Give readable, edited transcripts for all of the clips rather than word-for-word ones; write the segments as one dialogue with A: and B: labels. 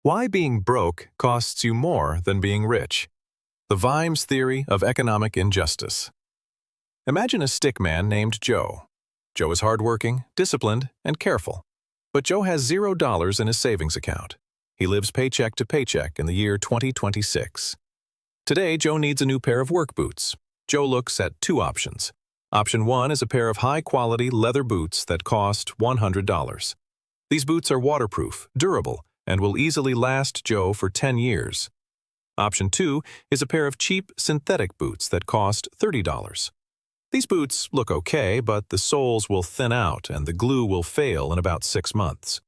A: Why being broke costs you more than being rich. The Vimes theory of economic injustice. Imagine a stickman named Joe. Joe is hardworking, disciplined, and careful. But Joe has $0 in his savings account. He lives paycheck to paycheck in the year 2026. Today, Joe needs a new pair of work boots. Joe looks at two options. Option 1 is a pair of high-quality leather boots that cost $100. These boots are waterproof, durable, and will easily last Joe for 10 years. Option 2 is a pair of cheap synthetic boots that cost $30. These boots look okay, but the soles will thin out and the glue will fail in about 6 months.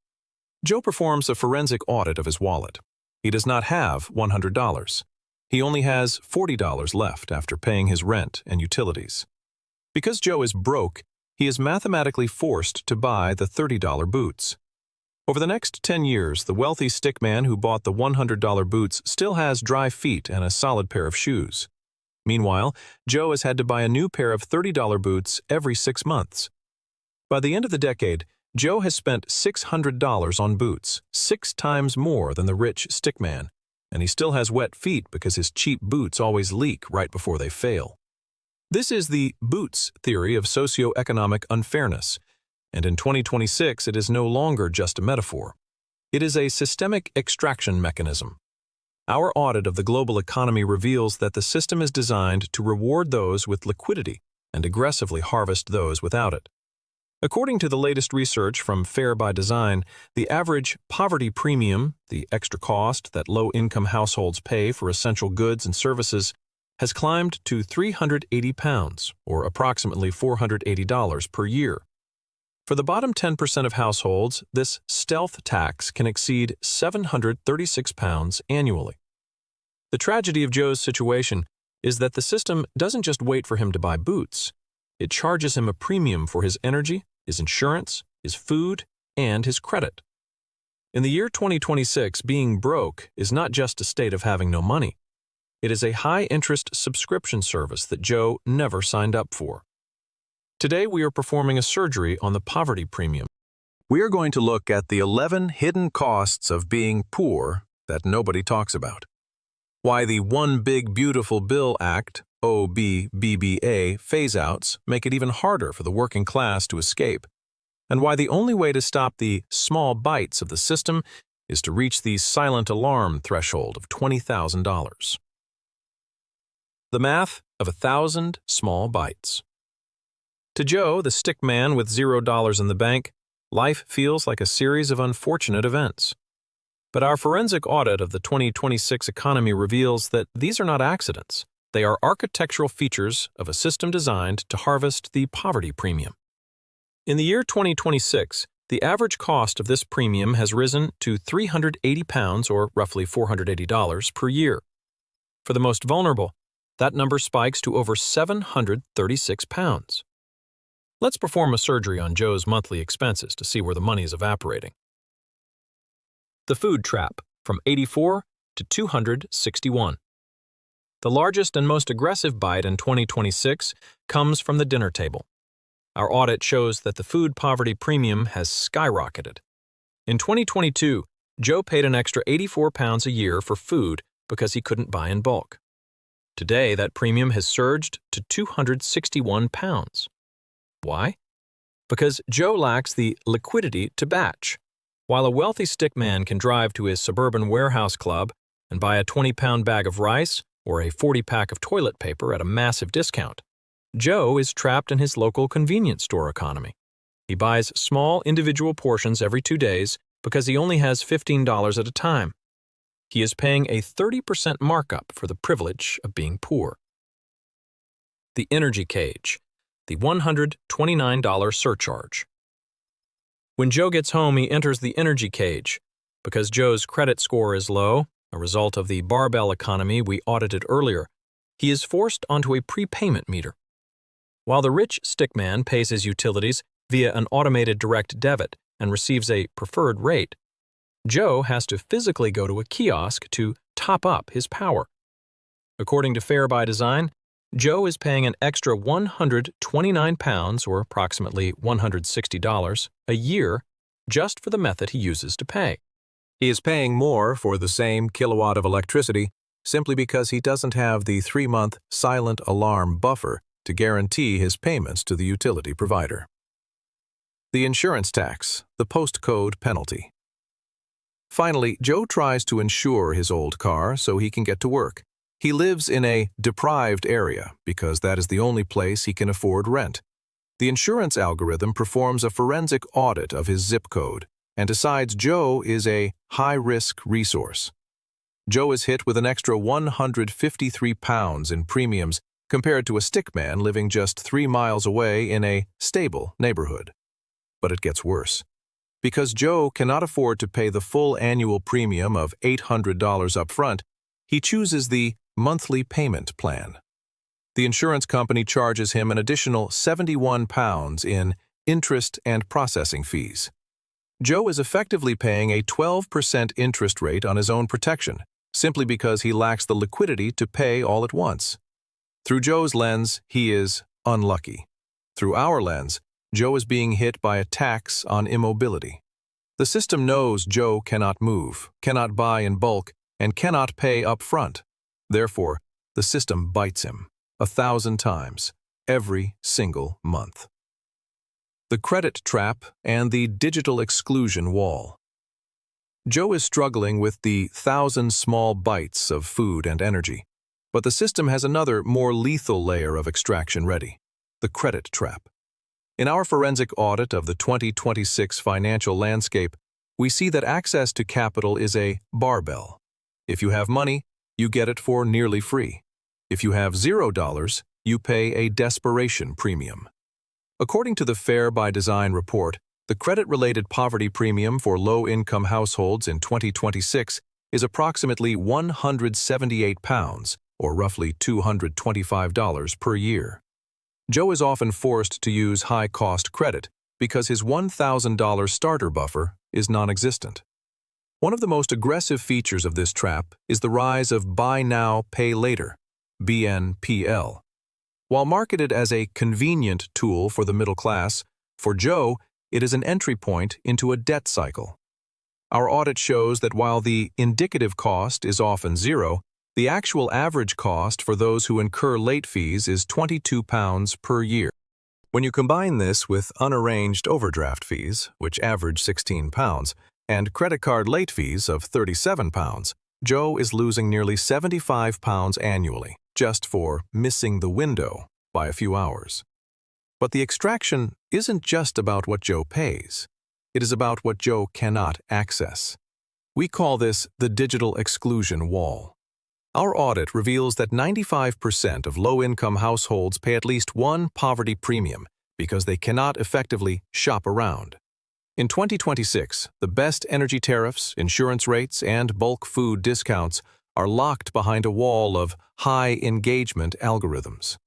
A: Joe performs a forensic audit of his wallet. He does not have $100. He only has $40 left after paying his rent and utilities. Because Joe is broke, he is mathematically forced to buy the $30 boots. Over the next 10 years, the wealthy stickman who bought the $100 boots still has dry feet and a solid pair of shoes. Meanwhile, Joe has had to buy a new pair of $30 boots every 6 months. By the end of the decade, Joe has spent $600 on boots, 6 times more than the rich stickman, and he still has wet feet because his cheap boots always leak right before they fail. This is the boots theory of socioeconomic unfairness, and in 2026 it is no longer just a metaphor. It is a systemic extraction mechanism. Our audit of the global economy reveals that the system is designed to reward those with liquidity and aggressively harvest those without it. According to the latest research from Fair by Design, the average poverty premium, the extra cost that low-income households pay for essential goods and services, has climbed to £380, or approximately $480 per year. For the bottom 10% of households, this stealth tax can exceed £736 annually. The tragedy of Joe's situation is that the system doesn't just wait for him to buy boots. It charges him a premium for his energy, his insurance, his food, and his credit. In the year 2026, being broke is not just a state of having no money. It is a high-interest subscription service that Joe never signed up for. Today, we are performing a surgery on the poverty premium. We are going to look at the 11 hidden costs of being poor that nobody talks about. Why the One Big Beautiful Bill Act, OBBBA, phase-outs make it even harder for the working class to escape, and why the only way to stop the small bites of the system is to reach the silent alarm threshold of $20,000. The math of 1,000 small bites. To Joe, the stickman with $0 in the bank, life feels like a series of unfortunate events. But our forensic audit of the 2026 economy reveals that these are not accidents. They are architectural features of a system designed to harvest the poverty premium. In the year 2026, the average cost of this premium has risen to £380, or roughly $480 per year. For the most vulnerable, that number spikes to over £736. Let's perform a surgery on Joe's monthly expenses to see where the money is evaporating. The food trap, from 84 to 261. The largest and most aggressive bite in 2026 comes from the dinner table. Our audit shows that the food poverty premium has skyrocketed. In 2022, Joe paid an extra £84 a year for food because he couldn't buy in bulk. Today, that premium has surged to £261. Why? Because Joe lacks the liquidity to batch. While a wealthy stickman can drive to his suburban warehouse club and buy a 20-pound bag of rice or a 40-pack of toilet paper at a massive discount, Joe is trapped in his local convenience store economy. He buys small individual portions every 2 days because he only has $15 at a time. He is paying a 30% markup for the privilege of being poor. The energy cage. The $129 surcharge. When Joe gets home, he enters the energy cage. Because Joe's credit score is low, a result of the barbell economy we audited earlier, he is forced onto a prepayment meter. While the rich stickman pays his utilities via an automated direct debit and receives a preferred rate, Joe has to physically go to a kiosk to top up his power. According to Fair by Design, Joe is paying an extra £129, or approximately $160, a year just for the method he uses to pay. He is paying more for the same kilowatt of electricity simply because he doesn't have the 3-month silent alarm buffer to guarantee his payments to the utility provider. The insurance tax, the postcode penalty. Finally, Joe tries to insure his old car so he can get to work. He lives in a deprived area because that is the only place he can afford rent. The insurance algorithm performs a forensic audit of his zip code and decides Joe is a high-risk resource. Joe is hit with an extra 153 pounds in premiums compared to a stickman living just 3 miles away in a stable neighborhood. But it gets worse. Because Joe cannot afford to pay the full annual premium of $800 up front, he chooses the monthly payment plan. The insurance company charges him an additional 71 pounds in interest and processing fees. Joe is effectively paying a 12% interest rate on his own protection, simply because he lacks the liquidity to pay all at once. Through Joe's lens, he is unlucky. Through our lens, Joe is being hit by a tax on immobility. The system knows Joe cannot move, cannot buy in bulk, and cannot pay up front. Therefore, the system bites him 1,000 times, every single month. The credit trap and the digital exclusion wall. Joe is struggling with the 1,000 small bites of food and energy, but the system has another, more lethal layer of extraction ready: the credit trap. In our forensic audit of the 2026 financial landscape, we see that access to capital is a barbell. If you have money, you get it for nearly free. If you have $0, you pay a desperation premium. According to the Fair by Design report, the credit-related poverty premium for low-income households in 2026 is approximately £178, or roughly $225 per year. Joe is often forced to use high-cost credit because his $1,000 starter buffer is non-existent. One of the most aggressive features of this trap is the rise of Buy Now, Pay Later, BNPL. While marketed as a convenient tool for the middle class, for Joe, it is an entry point into a debt cycle. Our audit shows that while the indicative cost is often zero, the actual average cost for those who incur late fees is £22 per year. When you combine this with unarranged overdraft fees, which average £16, and credit card late fees of £37, Joe is losing nearly £75 annually, just for missing the window by a few hours. But the extraction isn't just about what Joe pays. It is about what Joe cannot access. We call this the digital exclusion wall. Our audit reveals that 95% of low-income households pay at least one poverty premium because they cannot effectively shop around. In 2026, the best energy tariffs, insurance rates, and bulk food discounts are locked behind a wall of high-engagement algorithms.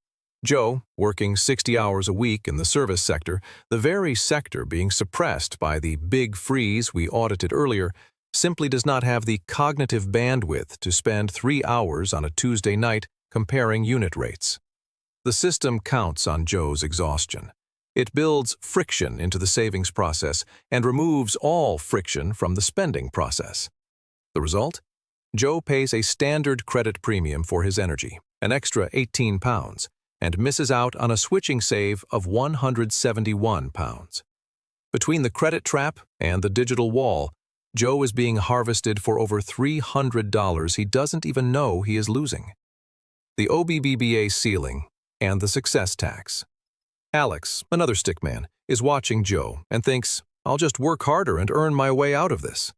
A: Joe, working 60 hours a week in the service sector, the very sector being suppressed by the big freeze we audited earlier, simply does not have the cognitive bandwidth to spend 3 hours on a Tuesday night comparing unit rates. The system counts on Joe's exhaustion. It builds friction into the savings process and removes all friction from the spending process. The result? Joe pays a standard credit premium for his energy, an extra £18, and misses out on a switching save of £171. Between the credit trap and the digital wall, Joe is being harvested for over $300 he doesn't even know he is losing. The OBBBA ceiling and the success tax. Alex, another stickman, is watching Joe and thinks, "I'll just work harder and earn my way out of this."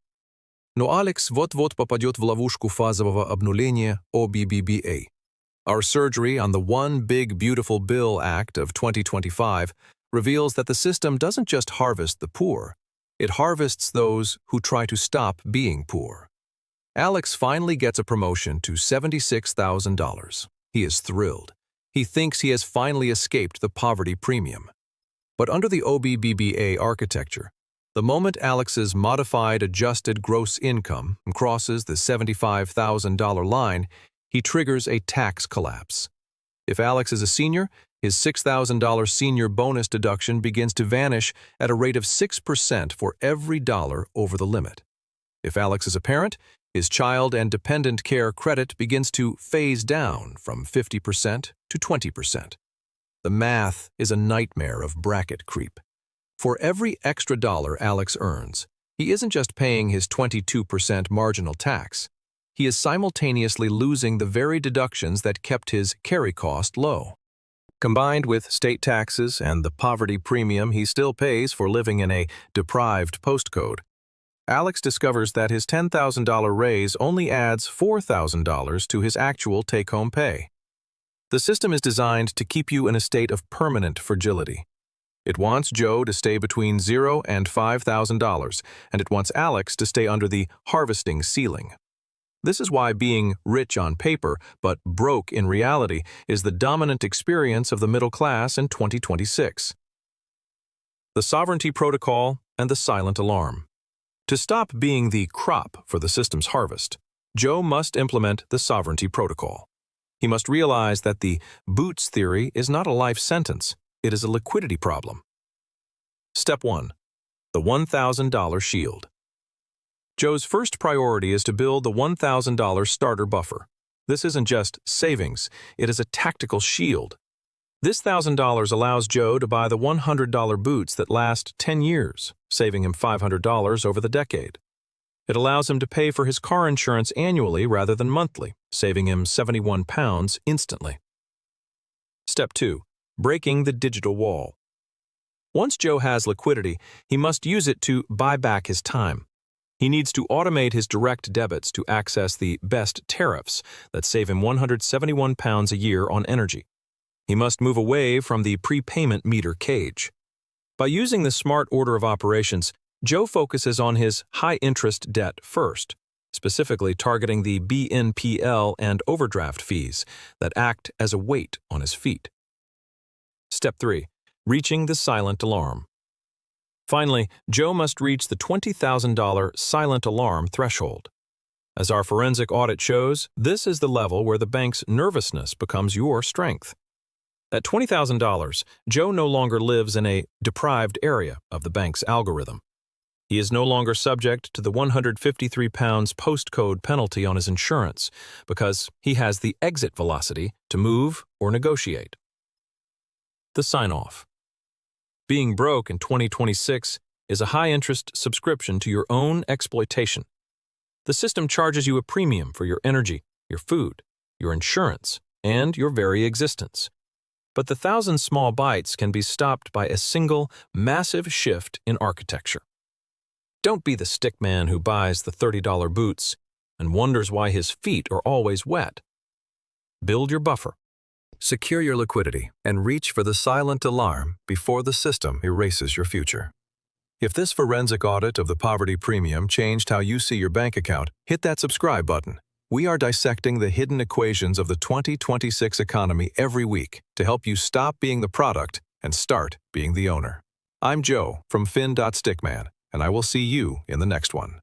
A: Но Алекс вот-вот попадет в ловушку фазового обнуления OBBBA. Our surgery on the One Big Beautiful Bill Act of 2025 reveals that the system doesn't just harvest the poor, it harvests those who try to stop being poor. Alex finally gets a promotion to $76,000. He is thrilled. He thinks he has finally escaped the poverty premium. But under the OBBBA architecture, the moment Alex's modified adjusted gross income crosses the $75,000 line, he triggers a tax collapse. If Alex is a senior, his $6,000 senior bonus deduction begins to vanish at a rate of 6% for every dollar over the limit. If Alex is a parent, his child and dependent care credit begins to phase down from 50% to 20%. The math is a nightmare of bracket creep. For every extra dollar Alex earns, he isn't just paying his 22% marginal tax. He is simultaneously losing the very deductions that kept his carry cost low. Combined with state taxes and the poverty premium he still pays for living in a deprived postcode, Alex discovers that his $10,000 raise only adds $4,000 to his actual take-home pay. The system is designed to keep you in a state of permanent fragility. It wants Joe to stay between $0 and $5,000, and it wants Alex to stay under the harvesting ceiling. This is why being rich on paper, but broke in reality, is the dominant experience of the middle class in 2026. The Sovereignty Protocol and the Silent Alarm. To stop being the crop for the system's harvest, Joe must implement the Sovereignty Protocol. He must realize that the boots theory is not a life sentence, it is a liquidity problem. Step 1. The $1,000 shield. Joe's first priority is to build the $1,000 starter buffer. This isn't just savings, it is a tactical shield. This $1,000 allows Joe to buy the $100 boots that last 10 years, saving him $500 over the decade. It allows him to pay for his car insurance annually rather than monthly, saving him £71 instantly. Step 2. Breaking the digital wall. Once Joe has liquidity, he must use it to buy back his time. He needs to automate his direct debits to access the best tariffs that save him £171 a year on energy. He must move away from the prepayment meter cage. By using the smart order of operations, Joe focuses on his high-interest debt first, specifically targeting the BNPL and overdraft fees that act as a weight on his feet. Step 3. Reaching the silent alarm. Finally, Joe must reach the $20,000 silent alarm threshold. As our forensic audit shows, this is the level where the bank's nervousness becomes your strength. At $20,000, Joe no longer lives in a deprived area of the bank's algorithm. He is no longer subject to the £153 postcode penalty on his insurance because he has the exit velocity to move or negotiate. The sign-off. Being broke in 2026 is a high-interest subscription to your own exploitation. The system charges you a premium for your energy, your food, your insurance, and your very existence. But the 1,000 small bites can be stopped by a single, massive shift in architecture. Don't be the stickman who buys the $30 boots and wonders why his feet are always wet. Build your buffer. Secure your liquidity and reach for the silent alarm before the system erases your future. If this forensic audit of the poverty premium changed how you see your bank account, hit that subscribe button. We are dissecting the hidden equations of the 2026 economy every week to help you stop being the product and start being the owner. I'm Joe from fin.stickman, and I will see you in the next one.